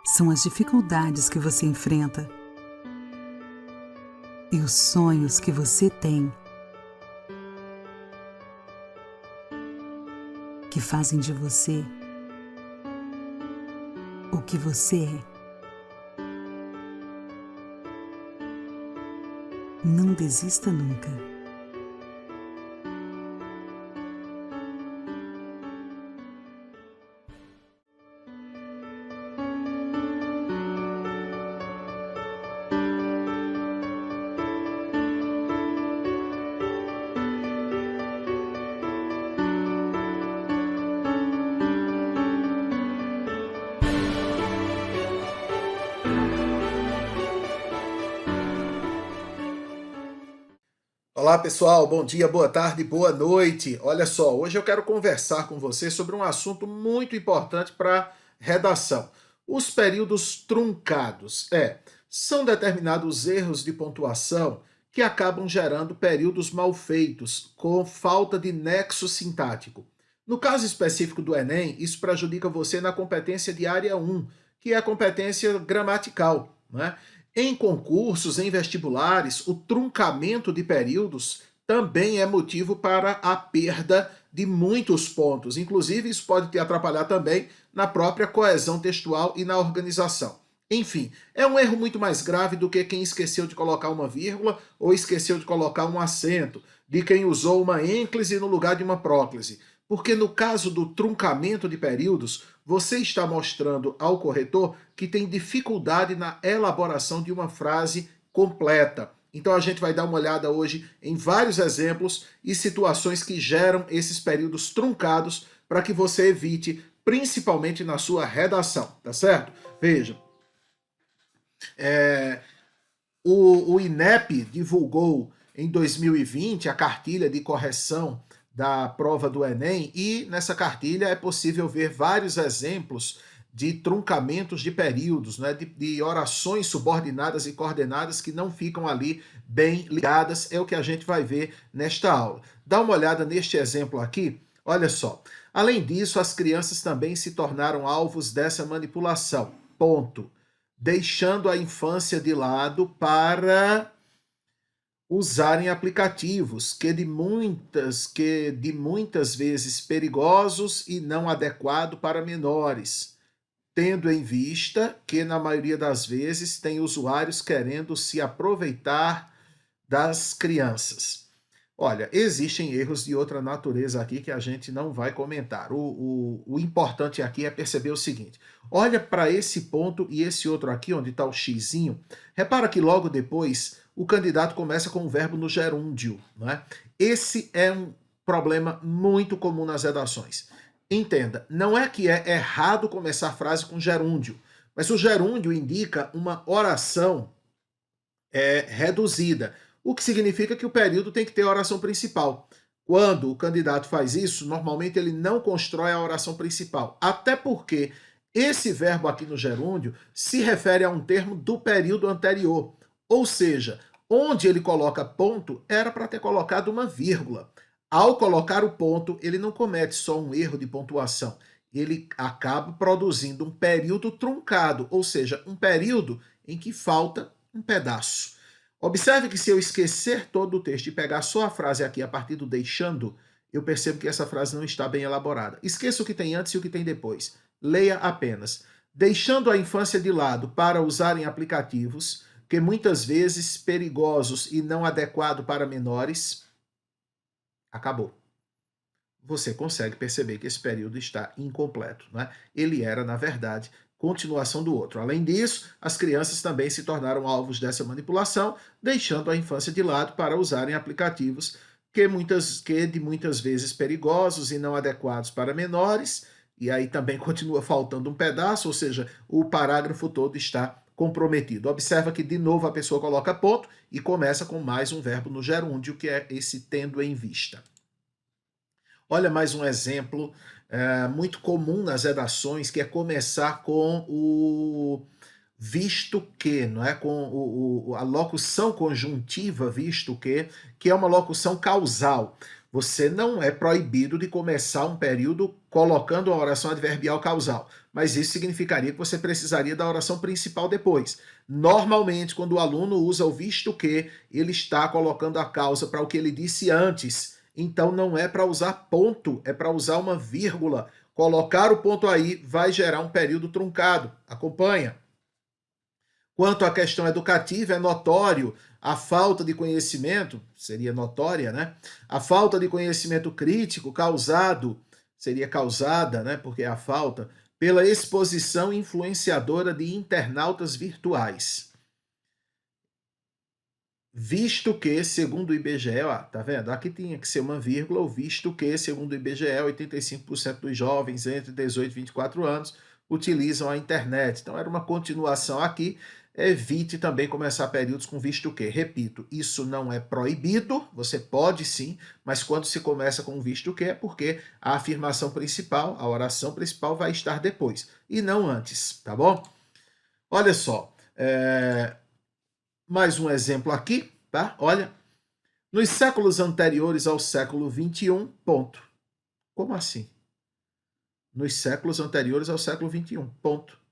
São as dificuldades que você enfrenta e os sonhos que você tem que fazem de você o que você é. Não desista nunca. Olá pessoal, bom dia, boa tarde, boa noite. Olha só, hoje eu quero conversar com você sobre um assunto muito importante para redação. Os períodos truncados. São determinados erros de pontuação que acabam gerando períodos mal feitos, com falta de nexo sintático. No caso específico do Enem, isso prejudica você na competência de área 1, que é a competência gramatical, né? Em concursos, em vestibulares, o truncamento de períodos também é motivo para a perda de muitos pontos. Inclusive, isso pode te atrapalhar também na própria coesão textual e na organização. Enfim, é um erro muito mais grave do que quem esqueceu de colocar uma vírgula ou esqueceu de colocar um acento, de quem usou uma ênclise no lugar de uma próclise. Porque no caso do truncamento de períodos, você está mostrando ao corretor que tem dificuldade na elaboração de uma frase completa. Então a gente vai dar uma olhada hoje em vários exemplos e situações que geram esses períodos truncados para que você evite, principalmente na sua redação, tá certo? Veja, o INEP divulgou em 2020 a cartilha de correção da prova do Enem e nessa cartilha é possível ver vários exemplos de truncamentos de períodos, né, de orações subordinadas e coordenadas que não ficam ali bem ligadas, é o que a gente vai ver nesta aula. Dá uma olhada neste exemplo aqui, olha só. Além disso, as crianças também se tornaram alvos dessa manipulação, ponto. Deixando a infância de lado para usarem aplicativos que de muitas vezes perigosos e não adequados para menores, tendo em vista que na maioria das vezes tem usuários querendo se aproveitar das crianças. Olha, existem erros de outra natureza aqui que a gente não vai comentar. O importante aqui é perceber o seguinte: olha para esse ponto e esse outro aqui, onde está o xizinho. Repara que logo depois o candidato começa com o verbo no gerúndio, não é? Esse é um problema muito comum nas redações. Entenda, não é que é errado começar a frase com gerúndio, mas o gerúndio indica uma oração reduzida, o que significa que o período tem que ter a oração principal. Quando o candidato faz isso, normalmente ele não constrói a oração principal, até porque esse verbo aqui no gerúndio se refere a um termo do período anterior, ou seja, onde ele coloca ponto, era para ter colocado uma vírgula. Ao colocar o ponto, ele não comete só um erro de pontuação, ele acaba produzindo um período truncado, ou seja, um período em que falta um pedaço. Observe que se eu esquecer todo o texto e pegar só a frase aqui a partir do deixando, eu percebo que essa frase não está bem elaborada. Esqueça o que tem antes e o que tem depois. Leia apenas. Deixando a infância de lado para usarem aplicativos, que muitas vezes perigosos e não adequados para menores, acabou. Você consegue perceber que esse período está incompleto, né? Ele era, na verdade, continuação do outro. Além disso, as crianças também se tornaram alvos dessa manipulação, deixando a infância de lado para usarem aplicativos que de muitas vezes perigosos e não adequados para menores, e aí também continua faltando um pedaço, ou seja, o parágrafo todo está comprometido. Observa que, de novo, a pessoa coloca ponto e começa com mais um verbo no gerúndio, que é esse tendo em vista. Olha mais um exemplo muito comum nas redações, que é começar com o visto que, não é? Com a locução conjuntiva visto que é uma locução causal. Você não é proibido de começar um período colocando a oração adverbial causal. Mas isso significaria que você precisaria da oração principal depois. Normalmente, quando o aluno usa o visto que, ele está colocando a causa para o que ele disse antes. Então não é para usar ponto, é para usar uma vírgula. Colocar o ponto aí vai gerar um período truncado. Acompanha. Quanto à questão educativa, é notório a falta de conhecimento, seria notória, né? A falta de conhecimento crítico seria causada, né? Porque é a falta, pela exposição influenciadora de internautas virtuais. Visto que, segundo o IBGE, ó, tá vendo? Aqui tinha que ser uma vírgula, o visto que, segundo o IBGE, 85% dos jovens entre 18 e 24 anos utilizam a internet. Então, era uma continuação aqui. Evite também começar períodos com visto que. Repito, isso não é proibido, você pode sim, mas quando se começa com visto que é porque a afirmação principal, a oração principal vai estar depois, e não antes, tá bom? Olha só, mais um exemplo aqui, tá? Olha, nos séculos anteriores ao século XXI, ponto. Como assim? Nos séculos anteriores ao século XXI, ponto.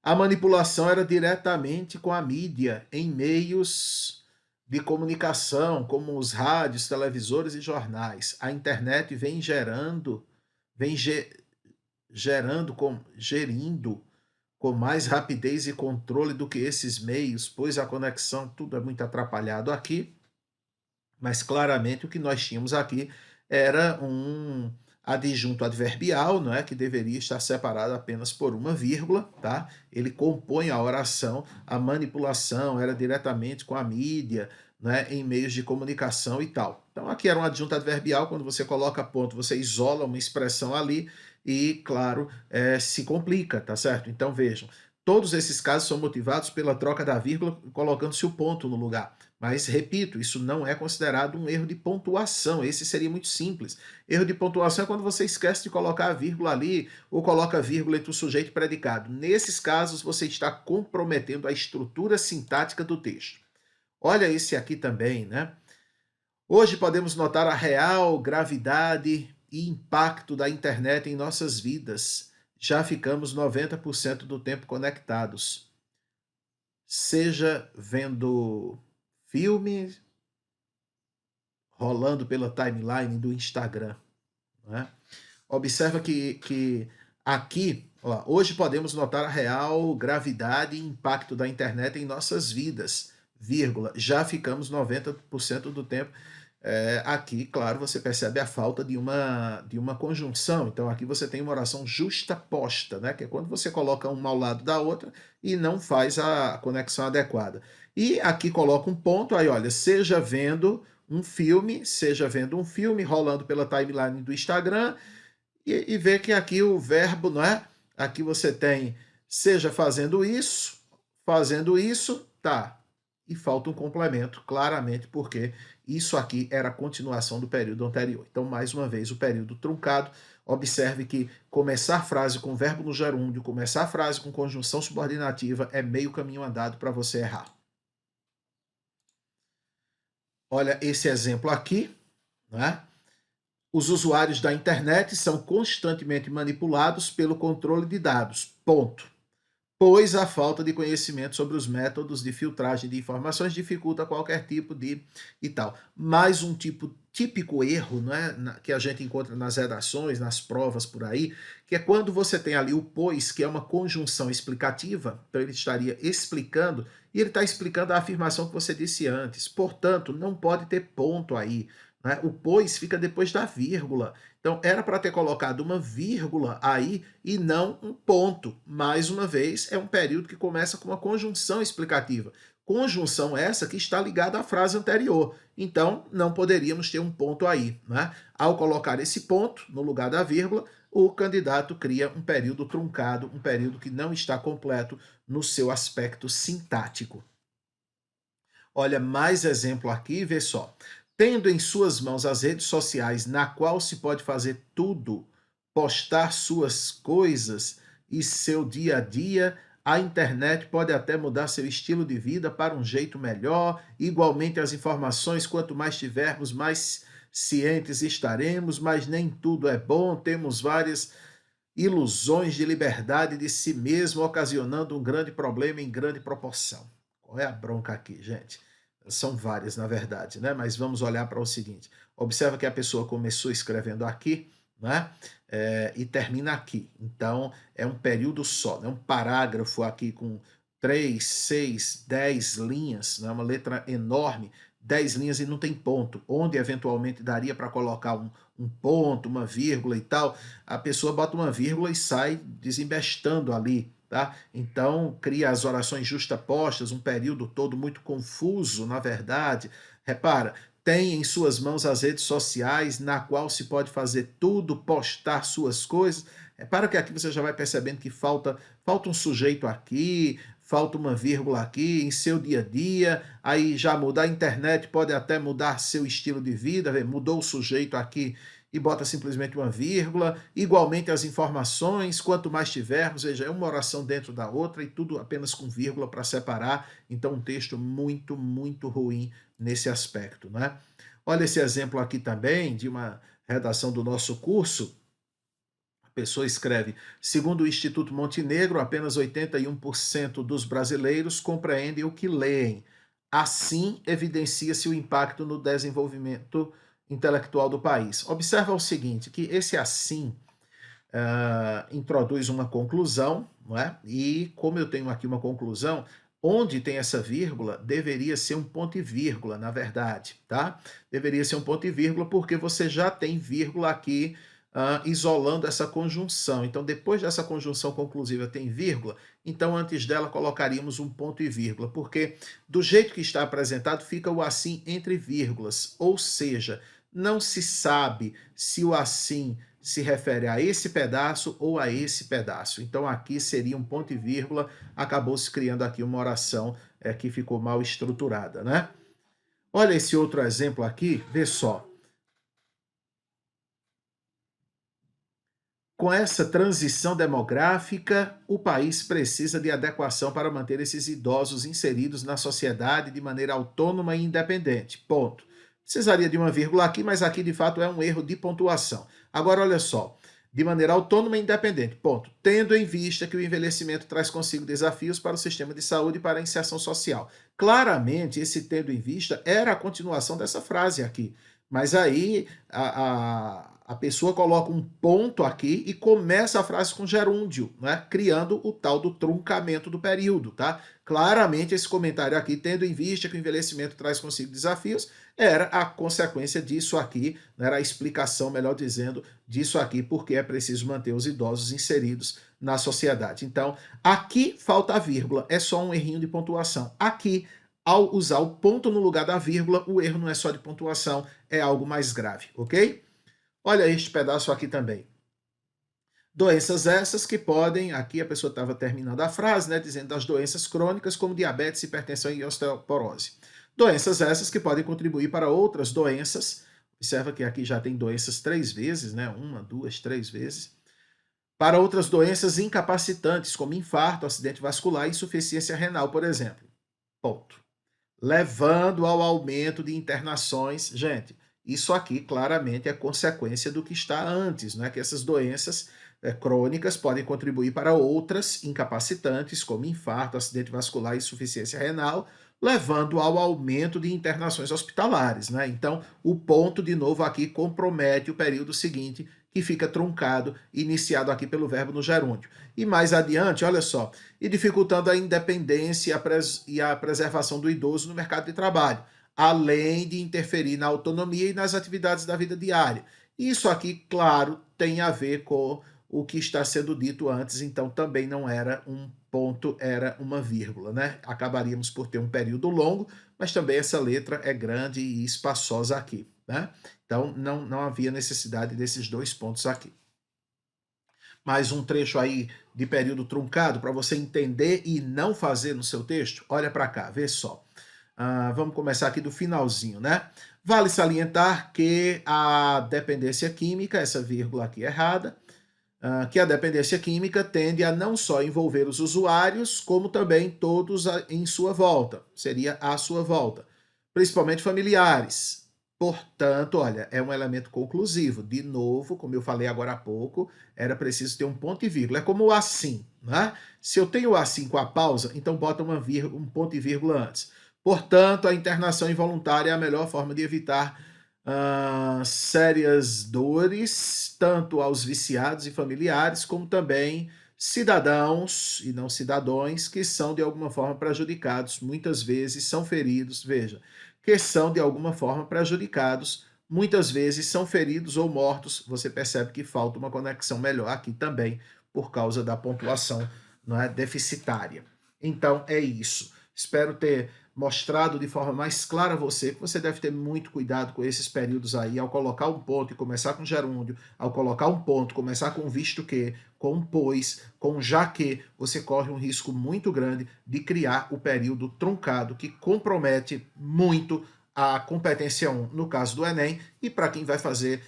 A manipulação era diretamente com a mídia, em meios de comunicação, como os rádios, televisores e jornais. A internet vem gerindo com mais rapidez e controle do que esses meios, pois a conexão, tudo é muito atrapalhado aqui, mas claramente o que nós tínhamos aqui era um adjunto adverbial, não é, que deveria estar separado apenas por uma vírgula, tá? Ele compõe a oração, a manipulação era diretamente com a mídia, né, em meios de comunicação e tal. Então aqui era um adjunto adverbial, quando você coloca ponto, você isola uma expressão ali e, claro, se complica, tá certo? Então vejam, todos esses casos são motivados pela troca da vírgula, colocando-se o ponto no lugar. Mas, repito, isso não é considerado um erro de pontuação, esse seria muito simples. Erro de pontuação é quando você esquece de colocar a vírgula ali, ou coloca a vírgula entre o sujeito e predicado. Nesses casos, você está comprometendo a estrutura sintática do texto. Olha esse aqui também, né? Hoje podemos notar a real gravidade e impacto da internet em nossas vidas. Já ficamos 90% do tempo conectados. Seja vendo filme rolando pela timeline do Instagram. Né? Observa que aqui, ó, hoje podemos notar a real gravidade e impacto da internet em nossas vidas, vírgula, já ficamos 90% do tempo. Aqui, claro, você percebe a falta de uma conjunção. Então, aqui você tem uma oração justaposta, né? Que é quando você coloca uma ao lado da outra e não faz a conexão adequada. E aqui coloca um ponto, aí olha, seja vendo um filme rolando pela timeline do Instagram, e vê que aqui o verbo, não é? Aqui você tem seja fazendo isso, tá. E falta um complemento, claramente, porque isso aqui era a continuação do período anterior. Então, mais uma vez, o período truncado. Observe que começar frase com verbo no gerúndio, começar frase com conjunção subordinativa é meio caminho andado para você errar. Olha esse exemplo aqui, né? Os usuários da internet são constantemente manipulados pelo controle de dados, ponto. Pois a falta de conhecimento sobre os métodos de filtragem de informações dificulta qualquer tipo de e tal. Mais um típico erro, né, que a gente encontra nas redações, nas provas por aí, que é quando você tem ali o pois, que é uma conjunção explicativa, então ele estaria explicando, e ele está explicando a afirmação que você disse antes. Portanto, não pode ter ponto aí. Né? O pois fica depois da vírgula. Então, era para ter colocado uma vírgula aí e não um ponto. Mais uma vez, é um período que começa com uma conjunção explicativa. Conjunção essa que está ligada à frase anterior. Então, não poderíamos ter um ponto aí. Né? Ao colocar esse ponto no lugar da vírgula, o candidato cria um período truncado, um período que não está completo no seu aspecto sintático. Olha, mais exemplo aqui, vê só. Tendo em suas mãos as redes sociais, na qual se pode fazer tudo, postar suas coisas e seu dia a dia, a internet pode até mudar seu estilo de vida para um jeito melhor. Igualmente, as informações, quanto mais tivermos, mais cientes estaremos, mas nem tudo é bom. Temos várias ilusões de liberdade de si mesmo, ocasionando um grande problema em grande proporção. Qual é a bronca aqui, gente? São várias, na verdade, né? Mas vamos olhar para o seguinte. Observa que a pessoa começou escrevendo aqui, né? E termina aqui. Então, é um período só, né? Um parágrafo aqui com 3, 6, 10 linhas, né? Uma letra enorme, 10 linhas e não tem ponto, onde eventualmente daria para colocar um ponto, uma vírgula e tal, a pessoa bota uma vírgula e sai desembestando ali, tá? Então, cria as orações justapostas, um período todo muito confuso, na verdade. Repara, tem em suas mãos as redes sociais, na qual se pode fazer tudo, postar suas coisas. Repara que aqui você já vai percebendo que falta um sujeito aqui, falta uma vírgula aqui, em seu dia a dia, aí já muda a internet, pode até mudar seu estilo de vida, mudou o sujeito aqui e bota simplesmente uma vírgula, igualmente as informações, quanto mais tivermos, veja, é uma oração dentro da outra e tudo apenas com vírgula para separar, então um texto muito, muito ruim nesse aspecto, né? Olha esse exemplo aqui também de uma redação do nosso curso. A pessoa escreve: segundo o Instituto Montenegro, apenas 81% dos brasileiros compreendem o que leem. Assim, evidencia-se o impacto no desenvolvimento intelectual do país. Observa o seguinte, que esse assim introduz uma conclusão, não é? E como eu tenho aqui uma conclusão, onde tem essa vírgula, deveria ser um ponto e vírgula, na verdade, tá? Deveria ser um ponto e vírgula, porque você já tem vírgula aqui isolando essa conjunção. Então, depois dessa conjunção conclusiva tem vírgula, então antes dela colocaríamos um ponto e vírgula, porque do jeito que está apresentado fica o assim entre vírgulas, ou seja, não se sabe se o assim se refere a esse pedaço ou a esse pedaço. Então aqui seria um ponto e vírgula, acabou se criando aqui uma oração que ficou mal estruturada, né? Olha esse outro exemplo aqui, vê só. Com essa transição demográfica, o país precisa de adequação para manter esses idosos inseridos na sociedade de maneira autônoma e independente. Ponto. Precisaria de uma vírgula aqui, mas aqui de fato é um erro de pontuação. Agora, olha só. De maneira autônoma e independente. Ponto. Tendo em vista que o envelhecimento traz consigo desafios para o sistema de saúde e para a inserção social. Claramente, esse tendo em vista era a continuação dessa frase aqui. Mas aí a pessoa coloca um ponto aqui e começa a frase com gerúndio, né? Criando o tal do truncamento do período, tá? Claramente esse comentário aqui, tendo em vista que o envelhecimento traz consigo desafios, era a consequência disso aqui, né? Era a explicação, melhor dizendo, disso aqui, porque é preciso manter os idosos inseridos na sociedade. Então, aqui falta a vírgula, é só um errinho de pontuação. Aqui, ao usar o ponto no lugar da vírgula, o erro não é só de pontuação, é algo mais grave, ok? Olha este pedaço aqui também. Doenças essas que podem, aqui a pessoa estava terminando a frase, né, dizendo das doenças crônicas como diabetes, hipertensão e osteoporose. Doenças essas que podem contribuir para outras doenças. Observa que aqui já tem doenças 3 vezes, né, 1, 2, 3 vezes. Para outras doenças incapacitantes, como infarto, acidente vascular e insuficiência renal, por exemplo. Ponto. Levando ao aumento de internações. Gente, isso aqui claramente é consequência do que está antes, né? Que essas doenças crônicas podem contribuir para outras incapacitantes, como infarto, acidente vascular e insuficiência renal, levando ao aumento de internações hospitalares, né? Então, o ponto, de novo, aqui compromete o período seguinte, que fica truncado, iniciado aqui pelo verbo no gerúndio. E mais adiante, olha só, e dificultando a independência e a preservação do idoso no mercado de trabalho, além de interferir na autonomia e nas atividades da vida diária. Isso aqui, claro, tem a ver com o que está sendo dito antes, então também não era um ponto, era uma vírgula, né? Acabaríamos por ter um período longo, mas também essa letra é grande e espaçosa aqui, né? Então não havia necessidade desses 2 pontos aqui. Mais um trecho aí de período truncado para você entender e não fazer no seu texto. Olha para cá, vê só. Vamos começar aqui do finalzinho, né? Vale salientar que a dependência química, essa vírgula aqui errada, que a dependência química tende a não só envolver os usuários, como também todos em sua volta, seria à sua volta, principalmente familiares. Portanto, olha, é um elemento conclusivo. De novo, como eu falei agora há pouco, era preciso ter um ponto e vírgula. É como o assim, né? Se eu tenho o assim com a pausa, então bota um ponto e vírgula antes. Portanto, a internação involuntária é a melhor forma de evitar sérias dores, tanto aos viciados e familiares, como também cidadãos e não cidadãos que são de alguma forma prejudicados, muitas vezes são feridos, veja, que são de alguma forma prejudicados, muitas vezes são feridos ou mortos. Você percebe que falta uma conexão melhor aqui também por causa da pontuação, não é, deficitária. Então é isso. Espero ter mostrado de forma mais clara a você que você deve ter muito cuidado com esses períodos aí, ao colocar um ponto e começar com gerúndio, ao colocar um ponto, começar com visto que, com pois, com já que, você corre um risco muito grande de criar o período truncado, que compromete muito a competência 1, no caso do Enem, e para quem vai fazer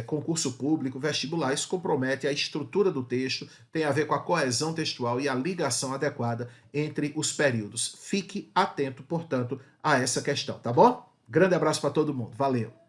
concurso público, vestibular, isso compromete a estrutura do texto, tem a ver com a coesão textual e a ligação adequada entre os períodos. Fique atento, portanto, a essa questão, tá bom? Grande abraço para todo mundo, valeu!